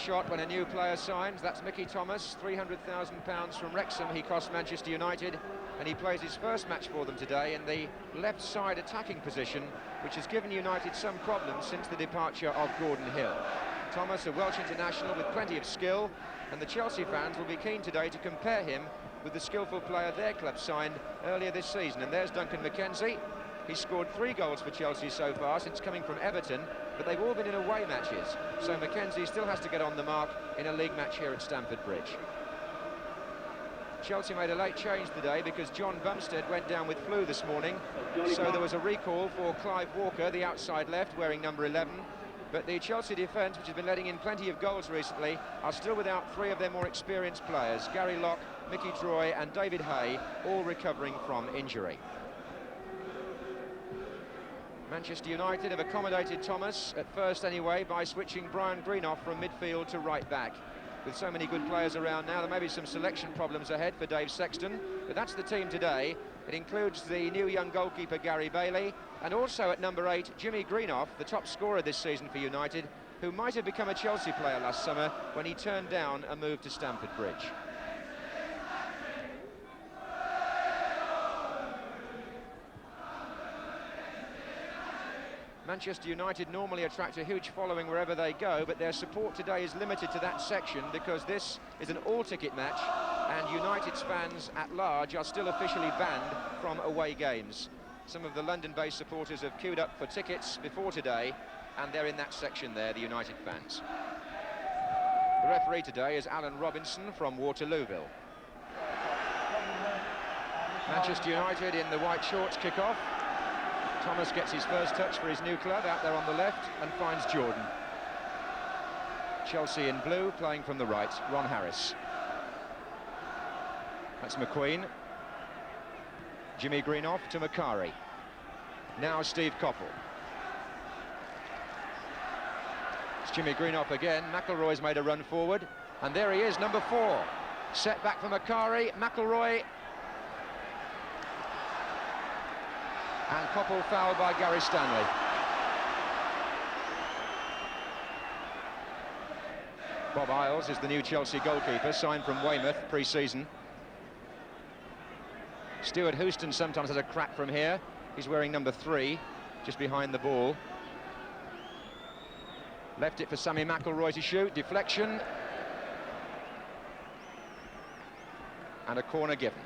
shot when a new player signs. That's Mickey Thomas, £300,000 from Wrexham. He cost Manchester United, and he plays his first match for them today in the left side attacking position, which has given United some problems since the departure of Gordon Hill. Thomas, a Welsh international with plenty of skill, and the Chelsea fans will be keen today to compare him with the skillful player their club signed earlier this season. And there's Duncan McKenzie. He's scored 3 goals for Chelsea so far since coming from Everton, but they've all been in away matches, so McKenzie still has to get on the mark in a league match here at Stamford Bridge. Chelsea made a late change today because John Bumstead went down with flu this morning, so there was a recall for Clive Walker, the outside left, wearing number 11. But the Chelsea defence, which has been letting in plenty of goals recently, are still without 3 of their more experienced players, Gary Locke, Mickey Troy and David Hay, all recovering from injury. Manchester United have accommodated Thomas, at first anyway, by switching Brian Greenough from midfield to right back. With so many good players around now, there may be some selection problems ahead for Dave Sexton, but that's the team today. It includes the new young goalkeeper Gary Bailey, and also at number 8, Jimmy Greenough, the top scorer this season for United, who might have become a Chelsea player last summer when he turned down a move to Stamford Bridge. Manchester United normally attract a huge following wherever they go, but their support today is limited to that section because this is an all-ticket match and United's fans at large are still officially banned from away games. Some of the London-based supporters have queued up for tickets before today, and they're in that section there, the United fans. The referee today is Alan Robinson from Waterlooville. Manchester United in the white shorts kick off. Thomas gets his first touch for his new club out there on the left and finds Jordan. Chelsea in blue, playing from the right, Ron Harris. That's McQueen. Jimmy Greenough to Macari. Now Steve Coppell. It's Jimmy Greenough again. McIlroy's made a run forward, and there he is, number 4. Set back for Macari. McIlroy. And Coppell fouled by Gary Stanley. Bob Isles is the new Chelsea goalkeeper, signed from Weymouth pre-season. Stuart Houston sometimes has a crack from here. He's wearing number 3, just behind the ball. Left it for Sammy McIlroy to shoot. Deflection. And a corner given.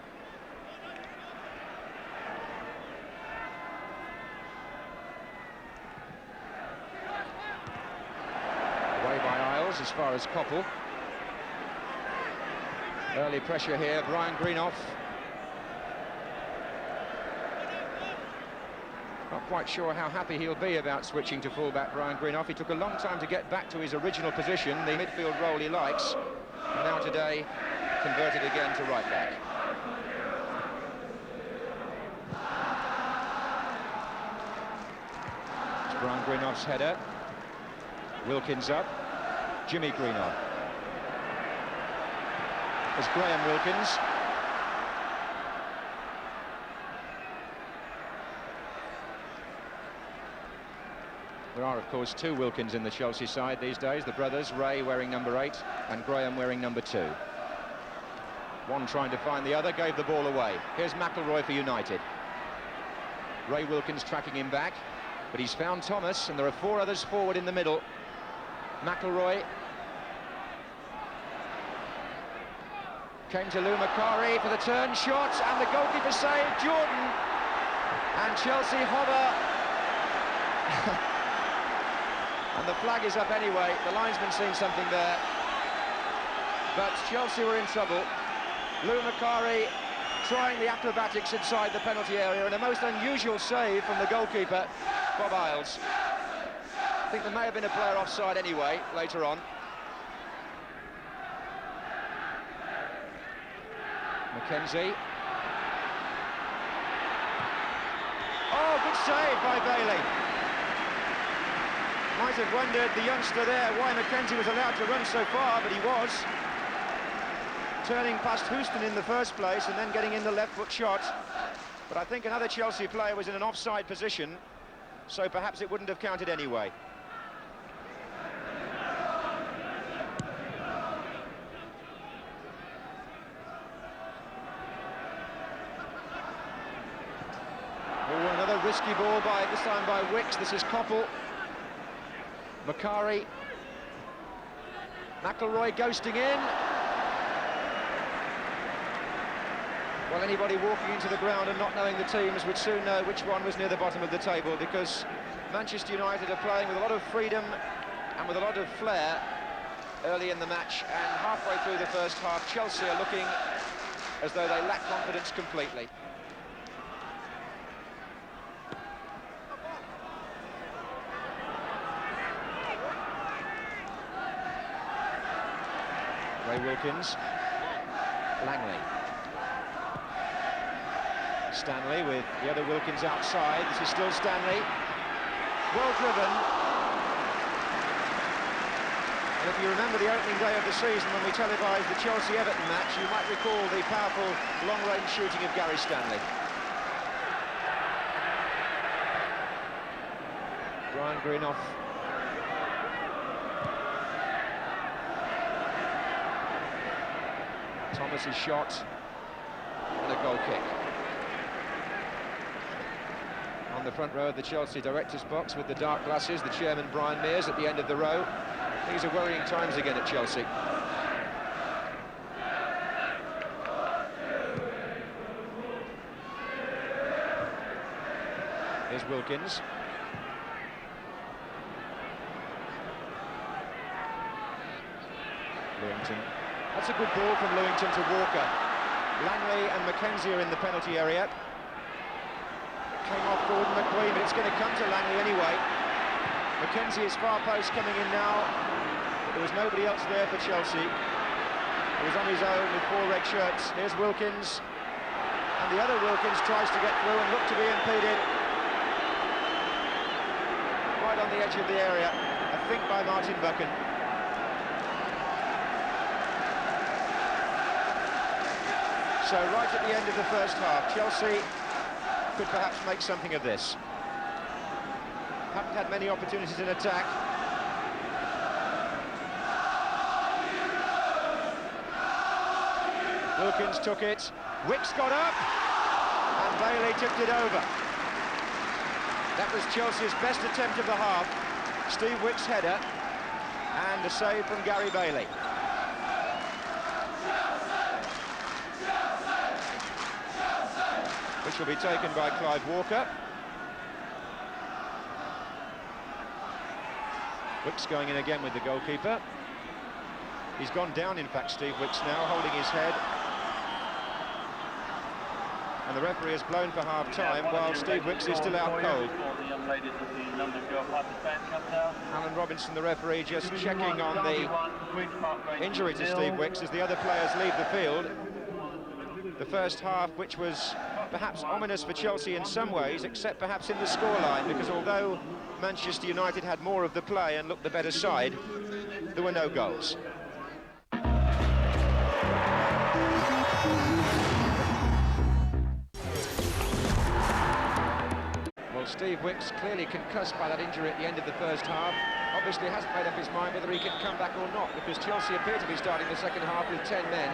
As far as Coppell. Early pressure here, Brian Greenough. Not quite sure how happy he'll be about switching to full-back Brian Greenough. He took a long time to get back to his original position, the midfield role he likes, and now today converted again to right-back. It's Brian Greenoff's header. Wilkins up. Jimmy Greenough. There's Graham Wilkins. There are, of course, 2 Wilkins in the Chelsea side these days. The brothers, Ray wearing number 8 and Graham wearing number 2. One trying to find the other, gave the ball away. Here's McIlroy for United. Ray Wilkins tracking him back, but he's found Thomas, and there are 4 others forward in the middle. McIlroy came to Lou Macari for the turn shot, and the goalkeeper saved Jordan, and Chelsea hover. And the flag is up anyway. The linesman seen something there, but Chelsea were in trouble. Lou Macari trying the acrobatics inside the penalty area, and a most unusual save from the goalkeeper, Bob Isles. I think there may have been a player offside anyway, later on. McKenzie. Oh, good save by Bailey. Might have wondered, the youngster there, why McKenzie was allowed to run so far, but he was. Turning past Houston in the first place and then getting in the left foot shot. But I think another Chelsea player was in an offside position, so perhaps it wouldn't have counted anyway. risky ball this time by Wicks. This is Koppel. Macari. McIlroy ghosting in. Well, anybody walking into the ground and not knowing the teams would soon know which one was near the bottom of the table, because Manchester United are playing with a lot of freedom and with a lot of flair early in the match, and halfway through the first half, Chelsea are looking as though they lack confidence completely. Ray Wilkins, Langley. Stanley with the other Wilkins outside. This is still Stanley. Well driven. And if you remember the opening day of the season when we televised the Chelsea-Everton match, you might recall the powerful long-range shooting of Gary Stanley. Brian Greenough. Thomas's shot and a goal kick. On the front row of the Chelsea director's box with the dark glasses, the chairman Brian Mears at the end of the row. These are worrying times again at Chelsea. Here's Wilkins. Lewington. That's a good ball from Lewington to Walker. Langley and Mackenzie are in the penalty area. It came off Gordon McQueen, but it's going to come to Langley anyway. Mackenzie is far post coming in now. There was nobody else there for Chelsea. He was on his own with 4 red shirts. Here's Wilkins. And the other Wilkins tries to get through and looked to be impeded. Right on the edge of the area, I think by Martin Buchan. So right at the end of the first half, Chelsea could perhaps make something of this. Haven't had many opportunities in attack. Wilkins took it, Wicks got up, and Bailey tipped it over. That was Chelsea's best attempt of the half. Steve Wicks' header, and a save from Gary Bailey. Which will be taken by Clive Walker. Wicks going in again with the goalkeeper. He's gone down, in fact, Steve Wicks now, holding his head. And the referee has blown for half-time while Steve Wicks is still out cold. Alan Robinson, the referee, just checking on the injury to Steve Wicks as the other players leave the field. The first half, which was perhaps ominous for Chelsea in some ways, except perhaps in the scoreline, because although Manchester United had more of the play and looked the better side, there were no goals. Well, Steve Wicks, clearly concussed by that injury at the end of the first half, obviously hasn't made up his mind whether he can come back or not, because Chelsea appear to be starting the second half with 10 men.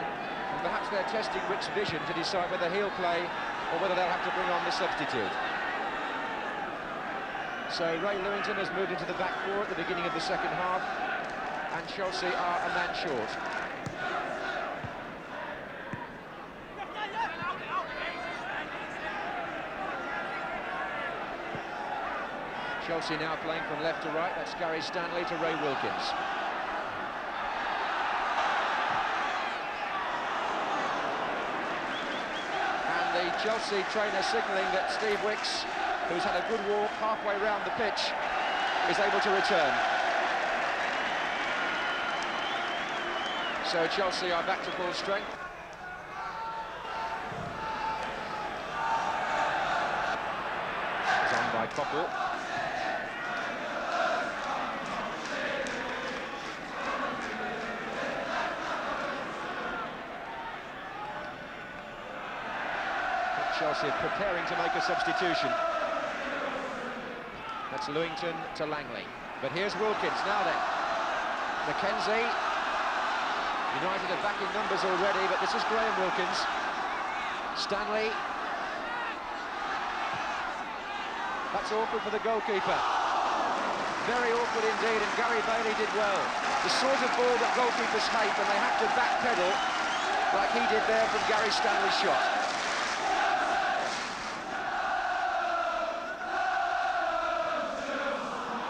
Perhaps they're testing Wicks' vision to decide whether he'll play or whether they'll have to bring on the substitute. So Ray Lewington has moved into the back 4 at the beginning of the second half, and Chelsea are a man short. Chelsea now playing from left to right. That's Gary Stanley to Ray Wilkins. Chelsea trainer signalling that Steve Wicks, who's had a good walk halfway round the pitch, is able to return. So Chelsea are back to full strength. It's on by Koppel. Chelsea preparing to make a substitution. That's Lewington to Langley. But here's Wilkins now then. Mackenzie. United are back in numbers already, but this is Graham Wilkins. Stanley. That's awkward for the goalkeeper. Very awkward indeed, and Gary Bailey did well. The sort of ball that goalkeepers hate when they have to backpedal, like he did there from Gary Stanley's shot.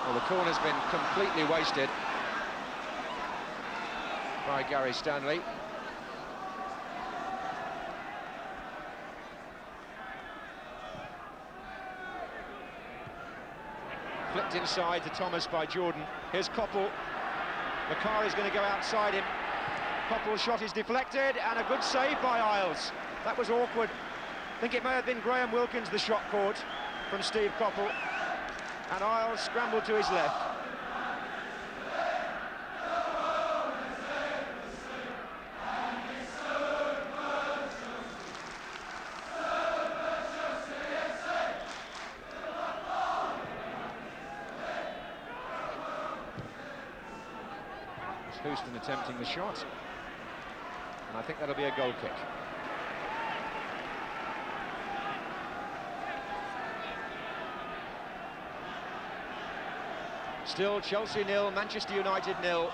Well, the corner's been completely wasted by Gary Stanley. Flicked inside to Thomas by Jordan. Here's Koppel. Macari's going to go outside him. Koppel's shot is deflected, and a good save by Isles. That was awkward. I think it may have been Graham Wilkins the shot caught from Steve Koppel. And Isles scrambled to his left. Houston attempting the shot, and I think that'll be a goal kick. Still Chelsea 0, Manchester United 0.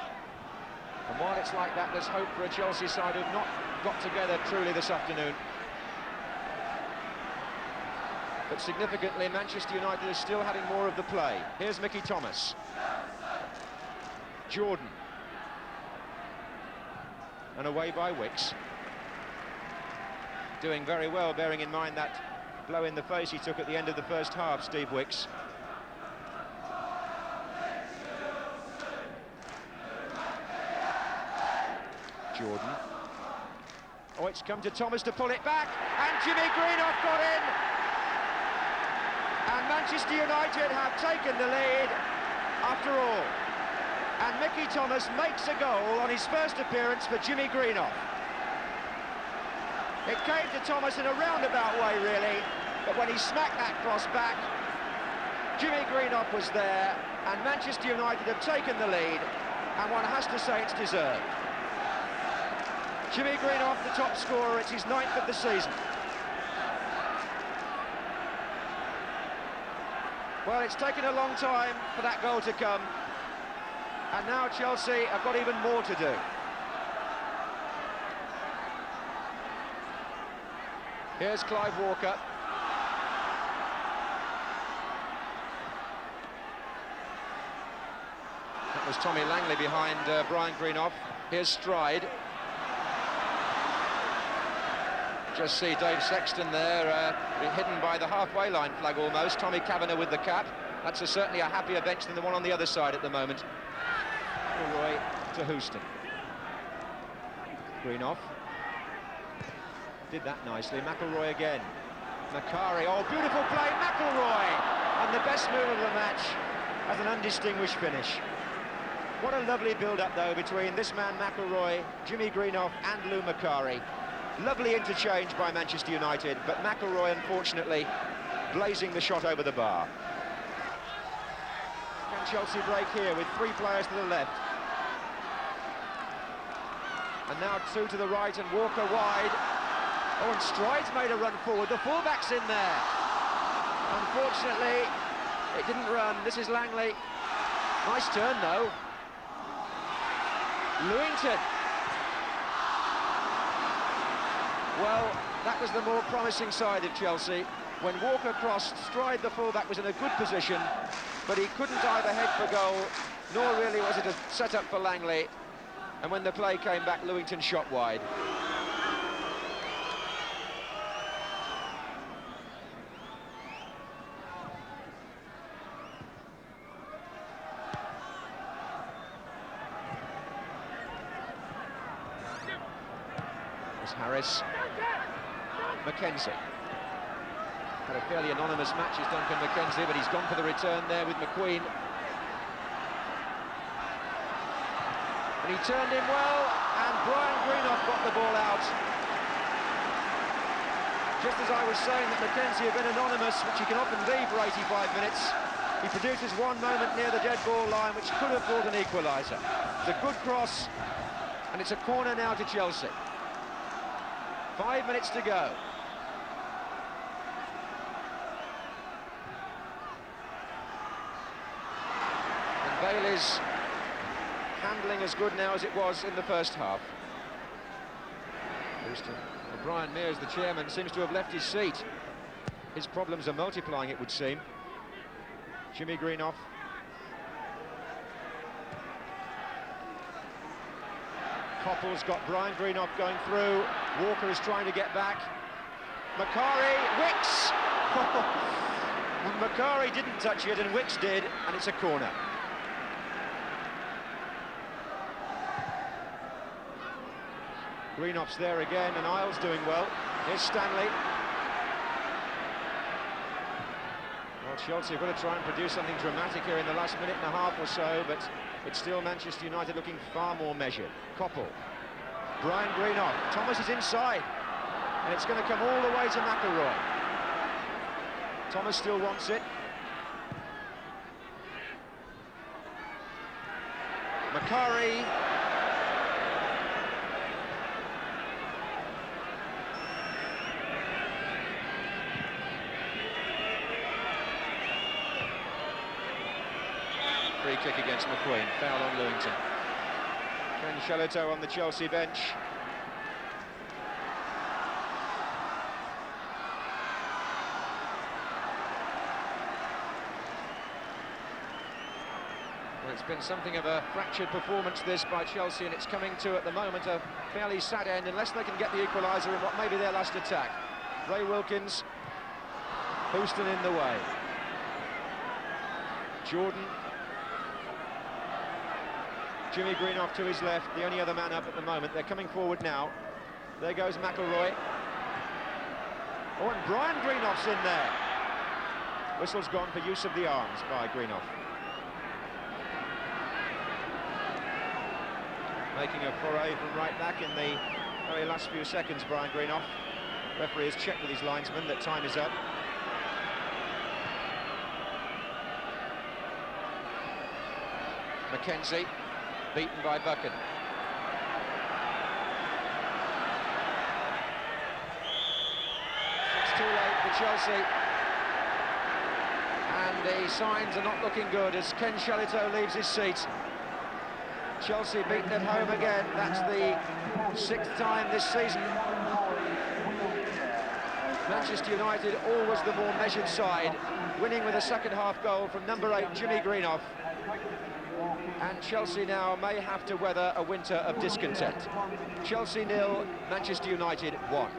And while it's like that, there's hope for a Chelsea side who've not got together truly this afternoon. But significantly, Manchester United is still having more of the play. Here's Mickey Thomas. Jordan. And away by Wicks. Doing very well, bearing in mind that blow in the face he took at the end of the first half, Steve Wicks. Jordan. Oh, it's come to Thomas to pull it back, and Jimmy Greenough got in. And Manchester United have taken the lead after all. And Mickey Thomas makes a goal on his first appearance for Jimmy Greenough. It came to Thomas in a roundabout way, really, but when he smacked that cross back, Jimmy Greenough was there, and Manchester United have taken the lead, and one has to say it's deserved. Jimmy Greenough, the top scorer, it's his 9th of the season. Well, it's taken a long time for that goal to come. And now Chelsea have got even more to do. Here's Clive Walker. That was Tommy Langley behind Brian Greenough. Here's Stride. Just see Dave Sexton there, hidden by the halfway line flag almost. Tommy Kavanagh with the cap. That's certainly a happier bench than the one on the other side at the moment. McElroy to Houston. Greenough did that nicely. McElroy again. Macari, oh, beautiful play, McElroy! And the best move of the match as an undistinguished finish. What a lovely build-up, though, between this man McElroy, Jimmy Greenough and Lou Macari. Lovely interchange by Manchester United, but McElroy, unfortunately, blazing the shot over the bar. Can Chelsea break here with 3 players to the left? And now 2 to the right and Walker wide. Oh, and Stride's made a run forward. The fullback's in there. Unfortunately, it didn't run. This is Langley. Nice turn, though. Lewington. Well, that was the more promising side of Chelsea. When Walker crossed, Stride, the fullback, was in a good position, but he couldn't either head for goal, nor really was it a set-up for Langley. And when the play came back, Lewington shot wide. There's Harris. Mackenzie. Had a fairly anonymous match, is Duncan Mackenzie, but he's gone for the return there with McQueen. And he turned him well, and Brian Greenough got the ball out. Just as I was saying that Mackenzie had been anonymous, which he can often be for 85 minutes, he produces one moment near the dead ball line, which could have brought an equaliser. It's a good cross, and it's a corner now to Chelsea. 5 minutes to go. Bailey's handling as good now as it was in the first half. Houston. Well, Brian Mears, the chairman, seems to have left his seat. His problems are multiplying, it would seem. Jimmy Greenough. Coppell's got Brian Greenough going through. Walker is trying to get back. Macari, Wicks! Macari didn't touch it and Wicks did, and it's a corner. Greenoff's there again, and Isles doing well. Here's Stanley. Well, Chelsea have got to try and produce something dramatic here in the last minute and a half or so, but it's still Manchester United looking far more measured. Coppell. Brian Greenough. Thomas is inside, and it's going to come all the way to McIlroy. Thomas still wants it. Macari. Free kick against McQueen, foul on Lewington. Ken Shelito on the Chelsea bench. Well, it's been something of a fractured performance this by Chelsea, and it's coming to, at the moment, a fairly sad end unless they can get the equaliser in what may be their last attack. Ray Wilkins, Houston in the way. Jordan. Jimmy Greenough to his left, the only other man up at the moment. They're coming forward now. There goes McIlroy. Oh, and Brian Greenoff's in there. Whistle's gone for use of the arms by Greenough. Making a foray from right back in the very last few seconds, Brian Greenough. Referee has checked with his linesman that time is up. Mackenzie. Beaten by Buchan. It's too late for Chelsea. And the signs are not looking good as Ken Shelito leaves his seat. Chelsea beaten at home again. That's the 6th time this season. Manchester United, always the more measured side, winning with a second-half goal from number 8, Jimmy Greenough. And Chelsea now may have to weather a winter of discontent. Chelsea 0, Manchester United 1.